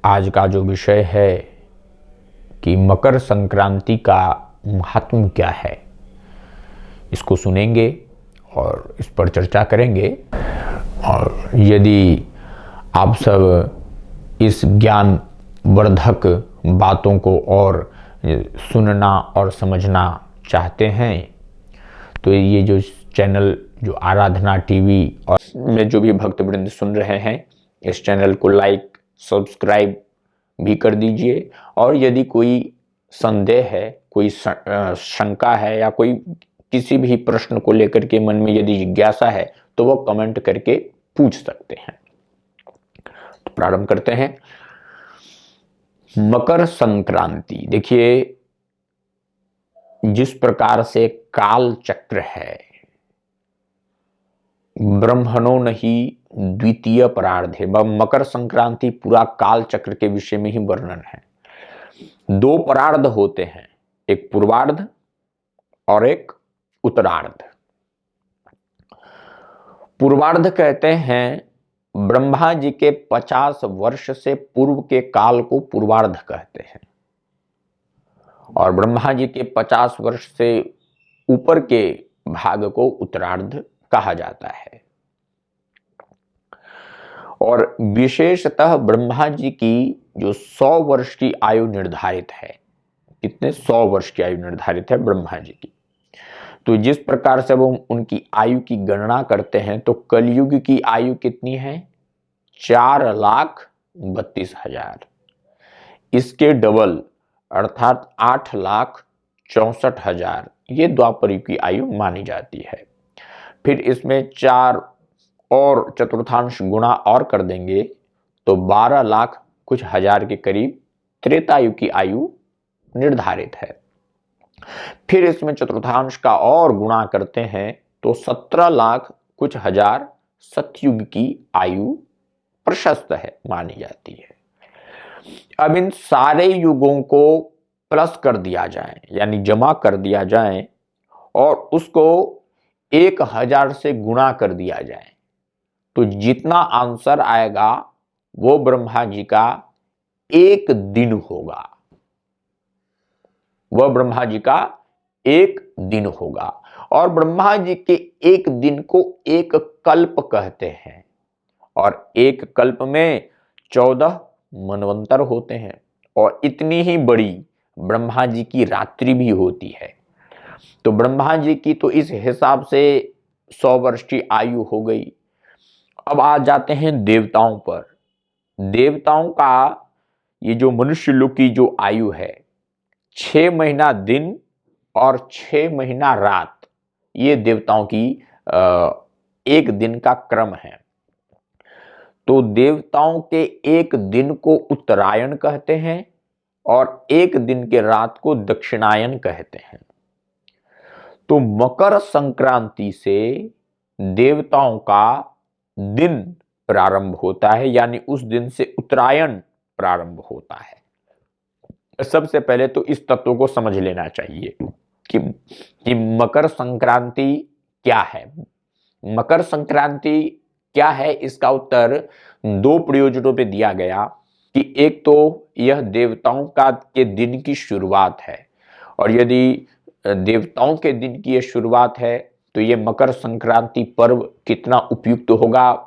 आज का जो विषय है कि मकर संक्रांति का महात्म क्या है, इसको सुनेंगे और इस पर चर्चा करेंगे। और यदि आप सब इस ज्ञान वर्धक बातों को और सुनना और समझना चाहते हैं तो ये जो चैनल जो आराधना टीवी और में जो भी भक्तवृंद सुन रहे हैं, इस चैनल को लाइक सब्सक्राइब भी कर दीजिए। और यदि कोई संदेह है, कोई शंका है या कोई किसी भी प्रश्न को लेकर के मन में यदि जिज्ञासा है तो वो कमेंट करके पूछ सकते हैं। तो प्रारंभ करते हैं। मकर संक्रांति, देखिए जिस प्रकार से काल चक्र है, ब्रह्मणो नहीं द्वितीय परार्धे, मकर संक्रांति पूरा काल चक्र के विषय में ही वर्णन है। दो परार्ध होते हैं, एक पूर्वार्ध और एक उत्तरार्ध। पूर्वार्ध कहते हैं ब्रह्मा जी के 50 वर्ष से पूर्व के काल को पूर्वार्ध कहते हैं, और ब्रह्मा जी के 50 वर्ष से ऊपर के भाग को उत्तरार्ध कहा जाता है। और विशेषतः ब्रह्मा जी की जो 100 वर्ष की आयु निर्धारित है, कितने 100 वर्ष की आयु निर्धारित है ब्रह्मा जी की, तो जिस प्रकार से वो उनकी आयु की गणना करते हैं तो कलयुग की आयु कितनी है, 4,32,000। इसके डबल अर्थात 8,64,000 ये द्वापर युग की आयु मानी जाती है। फिर इसमें 4 और चतुर्थांश गुणा और कर देंगे तो 12 लाख कुछ हजार के करीब त्रेता युग की आयु निर्धारित है। फिर इसमें चतुर्थांश का और गुणा करते हैं तो 17 लाख कुछ हजार सतयुग की आयु प्रशस्त है, मानी जाती है। अब इन सारे युगों को प्लस कर दिया जाए, यानी जमा कर दिया जाए और उसको 1000 से गुणा कर दिया जाए तो जितना आंसर आएगा वो ब्रह्मा जी का एक दिन होगा, वह ब्रह्मा जी का एक दिन होगा। और ब्रह्मा जी के एक दिन को एक कल्प कहते हैं, और एक कल्प में 14 मनवंतर होते हैं, और इतनी ही बड़ी ब्रह्मा जी की रात्रि भी होती है। तो ब्रह्मा जी की तो इस हिसाब से 100 वर्ष की आयु हो गई। अब आ जाते हैं देवताओं पर। देवताओं का ये जो मनुष्य लोग की जो आयु है, 6 महीना दिन और 6 महीना रात, ये देवताओं की एक दिन का क्रम है। तो देवताओं के एक दिन को उत्तरायण कहते हैं और एक दिन के रात को दक्षिणायन कहते हैं। तो मकर संक्रांति से देवताओं का दिन प्रारंभ होता है, यानी उस दिन से उत्तरायण प्रारंभ होता है। सबसे पहले तो इस तत्व को समझ लेना चाहिए कि मकर संक्रांति क्या है। मकर संक्रांति क्या है, इसका उत्तर 2 प्रयोजनों पे दिया गया कि एक तो यह देवताओं का के दिन की शुरुआत है, और यदि देवताओं के दिन की यह शुरुआत है तो यह मकर संक्रांति पर्व कितना उपयुक्त होगा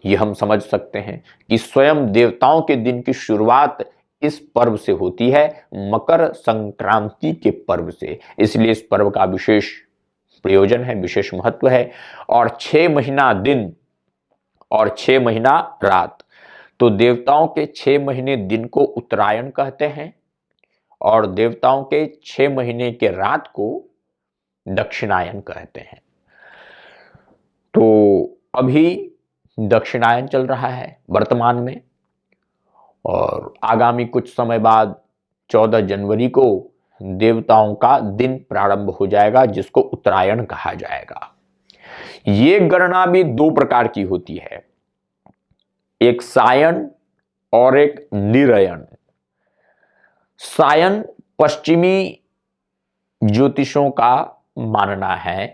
यह हम समझ सकते हैं कि स्वयं देवताओं के दिन की शुरुआत इस पर्व से होती है, मकर संक्रांति के पर्व से। इसलिए इस पर्व का विशेष प्रयोजन है, विशेष महत्व है। और 6 महीना दिन और 6 महीना रात, तो देवताओं के 6 महीने दिन को उत्तरायण कहते हैं और देवताओं के 6 महीने के रात को दक्षिणायन कहते हैं। तो अभी दक्षिणायन चल रहा है वर्तमान में, और आगामी कुछ समय बाद 14 जनवरी को देवताओं का दिन प्रारंभ हो जाएगा, जिसको उत्तरायण कहा जाएगा। ये गणना भी 2 प्रकार की होती है, एक सायन और एक निरयन। सायन पश्चिमी ज्योतिषों का मानना है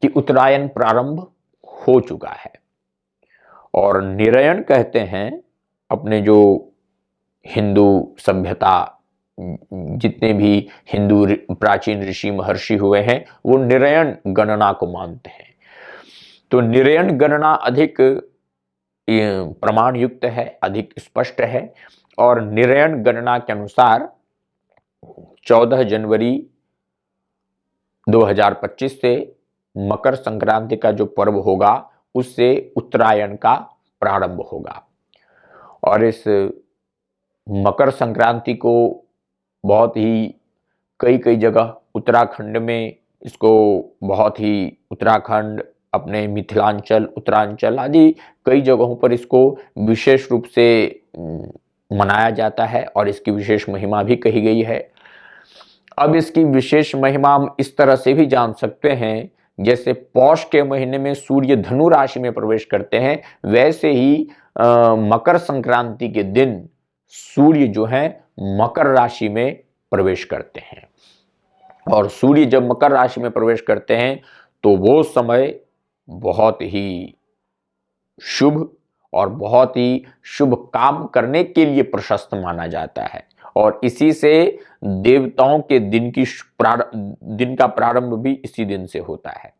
कि उत्तरायण प्रारंभ हो चुका है, और निरयन कहते हैं अपने जो हिंदू सभ्यता, जितने भी हिंदू प्राचीन ऋषि महर्षि हुए हैं, वो निरयण गणना को मानते हैं। तो निरयण गणना अधिक प्रमाण युक्त है, अधिक स्पष्ट है। और निरयण गणना के अनुसार 14 जनवरी 2025 से मकर संक्रांति का जो पर्व होगा, उससे उत्तरायण का प्रारंभ होगा। और इस मकर संक्रांति को बहुत ही कई कई जगह उत्तराखंड में इसको बहुत ही, उत्तराखंड, अपने मिथिलांचल, उत्तरांचल आदि कई जगहों पर इसको विशेष रूप से मनाया जाता है और इसकी विशेष महिमा भी कही गई है। अब इसकी विशेष महिमा हम इस तरह से भी जान सकते हैं, जैसे पौष के महीने में सूर्य धनु राशि में प्रवेश करते हैं, वैसे ही मकर संक्रांति के दिन सूर्य जो है मकर राशि में प्रवेश करते हैं। और सूर्य जब मकर राशि में प्रवेश करते हैं तो वो समय बहुत ही शुभ और बहुत ही शुभ काम करने के लिए प्रशस्त माना जाता है। और इसी से देवताओं के दिन का प्रारंभ भी इसी दिन से होता है।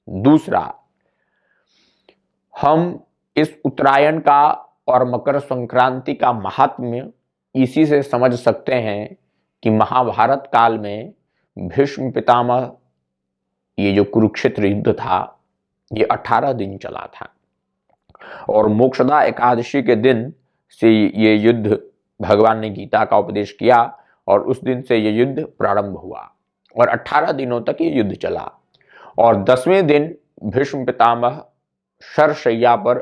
दूसरा, हम इस उत्तरायण का और मकर संक्रांति का महात्म्य इसी से समझ सकते हैं कि महाभारत काल में भीष्म पितामह, ये जो कुरुक्षेत्र युद्ध था, ये 18 दिन चला था। और मोक्षदा एकादशी के दिन से ये युद्ध, भगवान ने गीता का उपदेश किया और उस दिन से ये युद्ध प्रारंभ हुआ और 18 दिनों तक ये युद्ध चला। और 10वें दिन भीष्म पितामह शरशैया पर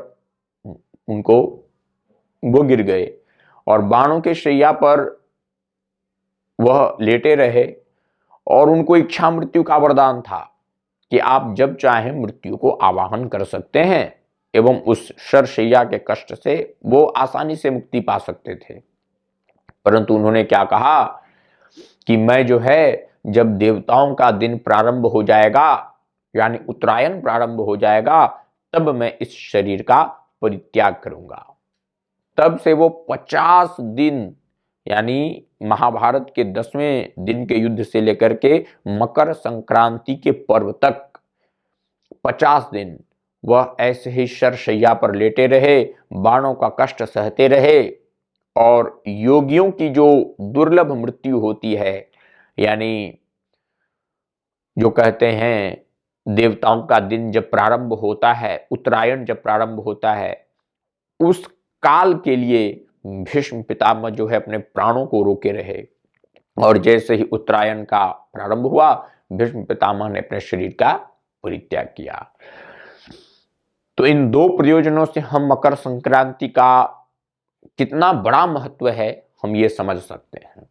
वो गिर गए और बाणों के शैया पर वह लेटे रहे और उनको इच्छा मृत्यु का वरदान था कि आप जब चाहें मृत्यु को आवाहन कर सकते हैं एवं उस शरशैया के कष्ट से वो आसानी से मुक्ति पा सकते थे। परंतु उन्होंने क्या कहा कि मैं जो है, जब देवताओं का दिन प्रारंभ हो जाएगा, यानी उत्तरायण प्रारंभ हो जाएगा, तब मैं इस शरीर का परित्याग करूंगा। तब से वो 50 दिन, यानी महाभारत के 10वें दिन के युद्ध से लेकर के मकर संक्रांति के पर्व तक 50 दिन वह ऐसे ही शरशैया पर लेटे रहे, बाणों का कष्ट सहते रहे। और योगियों की जो दुर्लभ मृत्यु होती है, यानी जो कहते हैं देवताओं का दिन जब प्रारंभ होता है, उत्तरायण जब प्रारंभ होता है, उस काल के लिए भीष्म पितामह जो है अपने प्राणों को रोके रहे। और जैसे ही उत्तरायण का प्रारंभ हुआ, भीष्म पितामह ने अपने शरीर का परित्याग किया। तो इन दो प्रयोजनों से हम मकर संक्रांति का कितना बड़ा महत्व है हम ये समझ सकते हैं।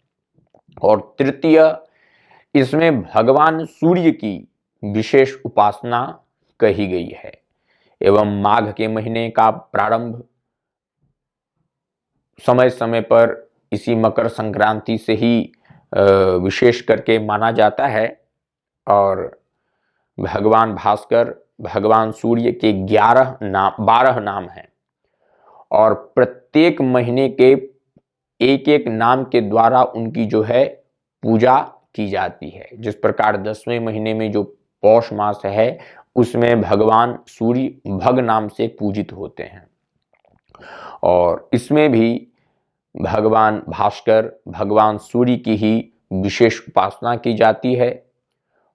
और तृतीय, इसमें भगवान सूर्य की विशेष उपासना कही गई है एवं माघ के महीने का प्रारंभ समय समय पर इसी मकर संक्रांति से ही विशेष करके माना जाता है। और भगवान भास्कर, भगवान सूर्य के 12 नाम हैं और प्रत्येक महीने के एक एक नाम के द्वारा उनकी जो है पूजा की जाती है। जिस प्रकार 10वें महीने में जो पौष मास है, उसमें भगवान सूर्य भग नाम से पूजित होते हैं। और इसमें भी भगवान भास्कर, भगवान सूर्य की ही विशेष उपासना की जाती है।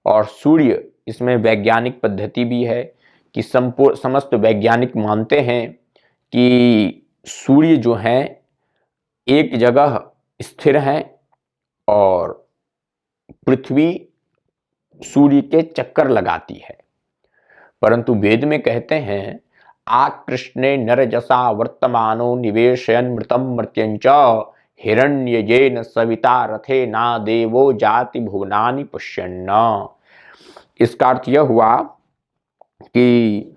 और सूर्य, इसमें वैज्ञानिक पद्धति भी है कि समस्त वैज्ञानिक मानते हैं कि सूर्य जो हैं एक जगह स्थिर हैं और पृथ्वी सूर्य के चक्कर लगाती है। परंतु वेद में कहते हैं, आकृष्णे नरजसा वर्तमानो निवेशयन् मृतं मर्त्यञ्च हिरण्यजेन सविता रथे ना देवो जाति भुवनानि पश्यन्न। इसका अर्थ यह हुआ कि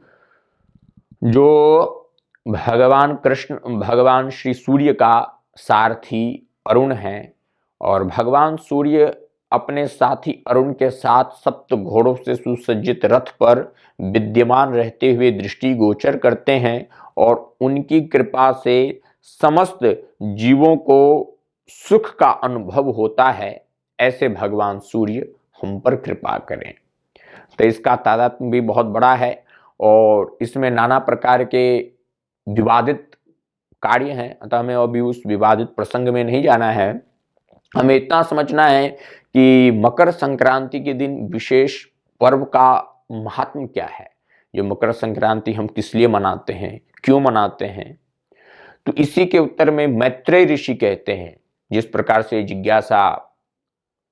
जो भगवान कृष्ण, भगवान श्री सूर्य का सारथी अरुण है और भगवान सूर्य अपने साथी अरुण के साथ सप्त घोड़ों से सुसज्जित रथ पर विद्यमान रहते हुए दृष्टि गोचर करते हैं और उनकी कृपा से समस्त जीवों को सुख का अनुभव होता है, ऐसे भगवान सूर्य हम पर कृपा करें। तो इसका तादात्म्य भी बहुत बड़ा है और इसमें नाना प्रकार के विवादित कार्य हैं, अतः हमें अभी उस विवादित प्रसंग में नहीं जाना है। हमें इतना समझना है कि मकर संक्रांति के दिन विशेष पर्व का महात्म क्या है। जो मकर संक्रांति हम किस लिए मनाते हैं, क्यों मनाते हैं, तो इसी के उत्तर में मैत्रेय ऋषि कहते हैं, जिस प्रकार से जिज्ञासा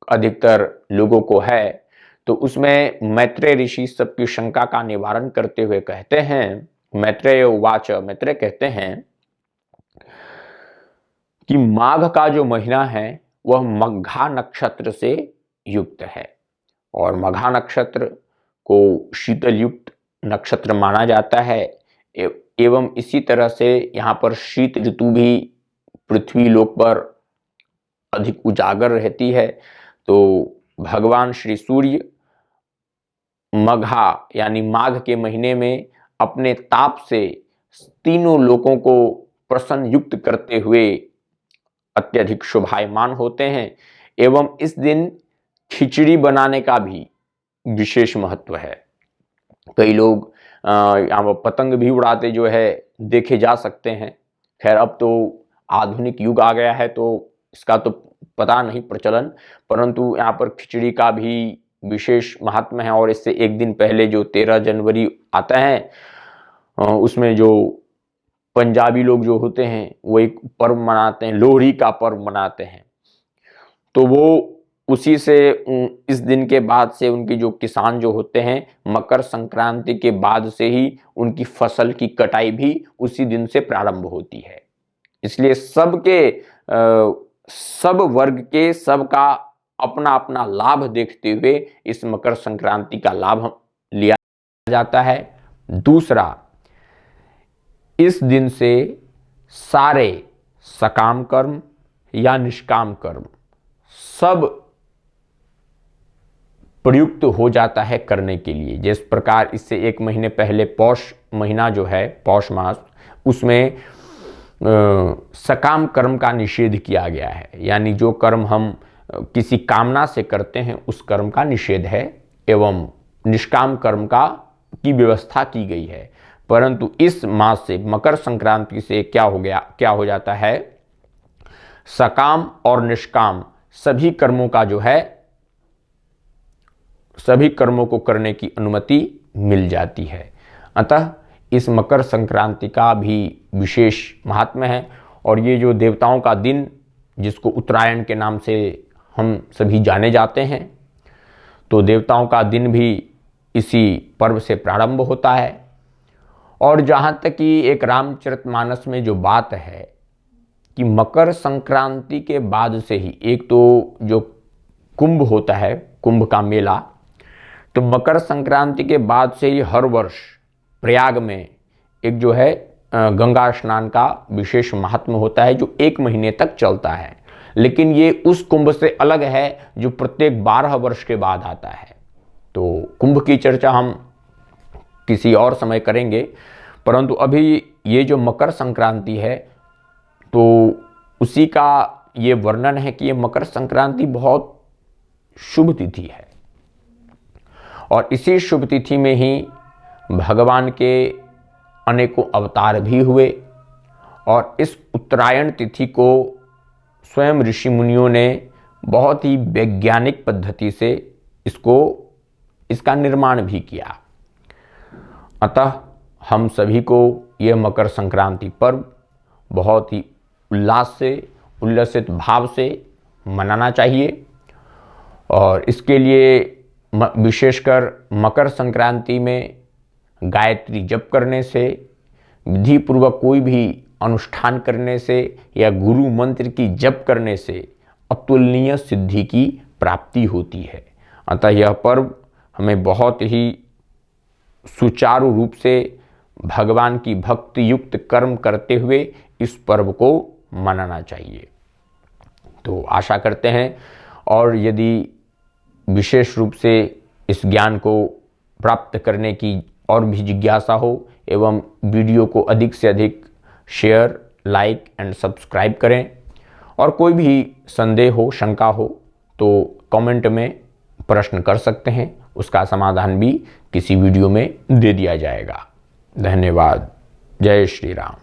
अधिकतर लोगों को है, तो उसमें मैत्रेय ऋषि सबकी शंका का निवारण करते हुए कहते हैं, मैत्रेय उवाच, मैत्रेय कहते हैं कि माघ का जो महीना है वह मघा नक्षत्र से युक्त है और मघा नक्षत्र को शीतल युक्त नक्षत्र माना जाता है एवं इसी तरह से यहाँ पर शीत ऋतु भी पृथ्वी लोक पर अधिक उजागर रहती है। तो भगवान श्री सूर्य मघा यानी माघ के महीने में अपने ताप से तीनों लोकों को प्रसन्न युक्त करते हुए अत्यधिक शोभायमान होते हैं एवं इस दिन खिचड़ी बनाने का भी विशेष महत्व है। कई लोग यहाँ पर पतंग भी उड़ाते जो है देखे जा सकते हैं। खैर अब तो आधुनिक युग आ गया है तो इसका तो पता नहीं प्रचलन, परंतु यहाँ पर खिचड़ी का भी विशेष महात्म है। और इससे एक दिन पहले जो 13 जनवरी आता है उसमें जो पंजाबी लोग जो होते हैं वो एक पर्व मनाते हैं, लोहड़ी का पर्व मनाते हैं। तो वो उसी से इस दिन के बाद से उनकी जो किसान जो होते हैं मकर संक्रांति के बाद से ही उनकी फसल की कटाई भी उसी दिन से प्रारंभ होती है। इसलिए सब वर्ग के सबका अपना अपना लाभ देखते हुए इस मकर संक्रांति का लाभ लिया जाता है। दूसरा, इस दिन से सारे सकाम कर्म या निष्काम कर्म सब प्रयुक्त हो जाता है करने के लिए। जिस प्रकार इससे एक महीने पहले पौष महीना जो है, पौष मास, उसमें सकाम कर्म का निषेध किया गया है, यानी जो कर्म हम किसी कामना से करते हैं उस कर्म का निषेध है एवं निष्काम कर्म की व्यवस्था की गई है। परंतु इस मास से मकर संक्रांति से क्या हो जाता है, सकाम और निष्काम सभी कर्मों का जो है सभी कर्मों को करने की अनुमति मिल जाती है। अतः इस मकर संक्रांति का भी विशेष महात्म्य है। और ये जो देवताओं का दिन जिसको उत्तरायण के नाम से हम सभी जाने जाते हैं, तो देवताओं का दिन भी इसी पर्व से प्रारंभ होता है। और जहाँ तक कि एक रामचरितमानस में जो बात है कि मकर संक्रांति के बाद से ही एक तो जो कुंभ होता है, कुंभ का मेला, तो मकर संक्रांति के बाद से ही हर वर्ष प्रयाग में एक जो है गंगा स्नान का विशेष महात्म्य होता है जो 1 महीने तक चलता है। लेकिन ये उस कुंभ से अलग है जो प्रत्येक 12 वर्ष के बाद आता है। तो कुंभ की चर्चा हम किसी और समय करेंगे, परंतु अभी ये जो मकर संक्रांति है तो उसी का ये वर्णन है कि ये मकर संक्रांति बहुत शुभ तिथि है और इसी शुभ तिथि में ही भगवान के अनेकों अवतार भी हुए। और इस उत्तरायण तिथि को स्वयं ऋषि मुनियों ने बहुत ही वैज्ञानिक पद्धति से इसका निर्माण भी किया। अतः हम सभी को यह मकर संक्रांति पर्व बहुत ही उल्लास से, उल्लसित भाव से मनाना चाहिए। और इसके लिए विशेषकर मकर संक्रांति में गायत्री जप करने से, विधि पूर्वक कोई भी अनुष्ठान करने से या गुरु मंत्र की जप करने से अतुलनीय सिद्धि की प्राप्ति होती है। अतः यह पर्व हमें बहुत ही सुचारू रूप से भगवान की भक्ति युक्त कर्म करते हुए इस पर्व को मनाना चाहिए। तो आशा करते हैं, और यदि विशेष रूप से इस ज्ञान को प्राप्त करने की और भी जिज्ञासा हो एवं वीडियो को अधिक से अधिक शेयर, लाइक एंड सब्सक्राइब करें। और कोई भी संदेह हो, शंका हो तो कमेंट में प्रश्न कर सकते हैं, उसका समाधान भी किसी वीडियो में दे दिया जाएगा। धन्यवाद। जय श्री राम।